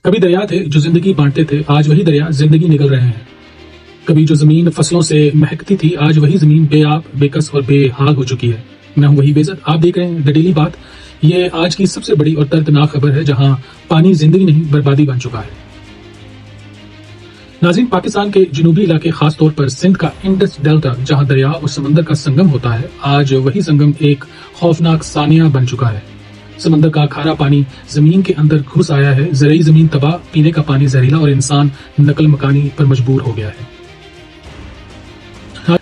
کبھی دریا تھے جو زندگی بانٹتے تھے، آج وہی دریا زندگی نگل رہے ہیں۔ کبھی جو زمین فصلوں سے مہکتی تھی، آج وہی زمین بے آب، بے کس اور بے حال ہو چکی ہے۔ میں ہوں وہی بےعزت، آپ دیکھ رہے ہیں دی ڈیلی بات۔ یہ آج کی سب سے بڑی اور دردناک خبر ہے، جہاں پانی زندگی نہیں بربادی بن چکا ہے۔ ناظرین، پاکستان کے جنوبی علاقے، خاص طور پر سندھ کا انڈس ڈیلٹا، جہاں دریا اور سمندر کا سنگم ہوتا ہے، آج وہی سنگم ایک خوفناک سانحہ بن چکا ہے۔ سمندر کا کھارا پانی زمین کے اندر گھس آیا ہے، زرعی زمین تباہ، پینے کا پانی زہریلا اور انسان نقل مکانی پر مجبور ہو گیا ہے۔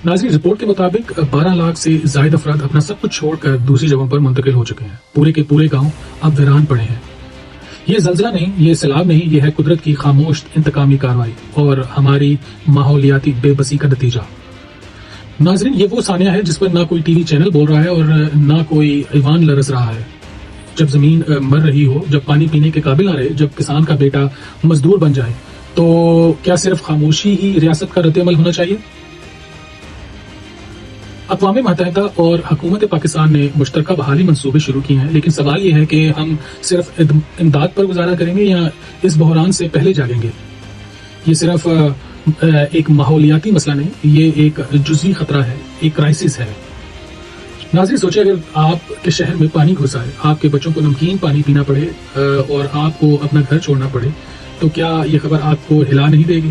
ناظرین، رپورٹ کے مطابق 12 لاکھ سے زائد افراد اپنا سب کچھ چھوڑ کر دوسری جگہوں پر منتقل ہو چکے ہیں۔ پورے کے پورے گاؤں اب ویران پڑے ہیں۔ یہ زلزلہ نہیں، یہ سیلاب نہیں، یہ ہے قدرت کی خاموش انتقامی کارروائی اور ہماری ماحولیاتی بے بسی کا نتیجہ۔ ناظرین، یہ وہ سانحہ ہے جس پر نہ کوئی ٹی وی چینل بول رہا ہے اور نہ کوئی ایوان لرز رہا ہے۔ جب زمین مر رہی ہو، جب پانی پینے کے قابل نہ رہے، جب کسان کا بیٹا مزدور بن جائے، تو کیا صرف خاموشی ہی ریاست کا رد عمل ہونا چاہیے؟ اقوام متحدہ اور حکومت پاکستان نے مشترکہ بحالی منصوبے شروع کیے ہیں، لیکن سوال یہ ہے کہ ہم صرف امداد پر گزارا کریں گے یا اس بحران سے پہلے جاگیں گے؟ یہ صرف ایک ماحولیاتی مسئلہ نہیں، یہ ایک جزوی خطرہ ہے، ایک کرائسس ہے۔ ناظرین، سوچیں اگر آپ کے شہر میں پانی گھس آئے، آپ کے بچوں کو نمکین پانی پینا پڑے اور آپ کو اپنا گھر چھوڑنا پڑے، تو کیا یہ خبر آپ کو ہلا نہیں دے گی؟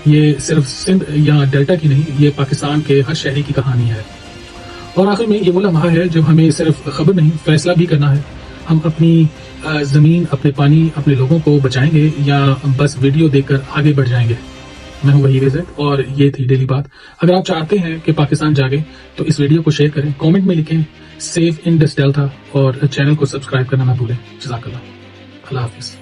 یہ صرف سندھ یا ڈیلٹا کی نہیں، یہ پاکستان کے ہر شہری کی کہانی ہے۔ اور آخر میں یہ وہ لمحہ ہے جب ہمیں صرف خبر نہیں، فیصلہ بھی کرنا ہے۔ ہم اپنی زمین، اپنے پانی، اپنے لوگوں کو بچائیں گے یا بس ویڈیو دیکھ کر آگے بڑھ جائیں گے؟ میں ہوں وہی بےعزت اور یہ تھی ڈیلی بات۔ اگر آپ چاہتے ہیں کہ پاکستان جاگے تو اس ویڈیو کو شیئر کریں، کامنٹ میں لکھیں سیف انڈس ڈیلٹا اور چینل کو سبسکرائب کرنا نہ بھولیں۔ جزاک اللہ، اللہ حافظ۔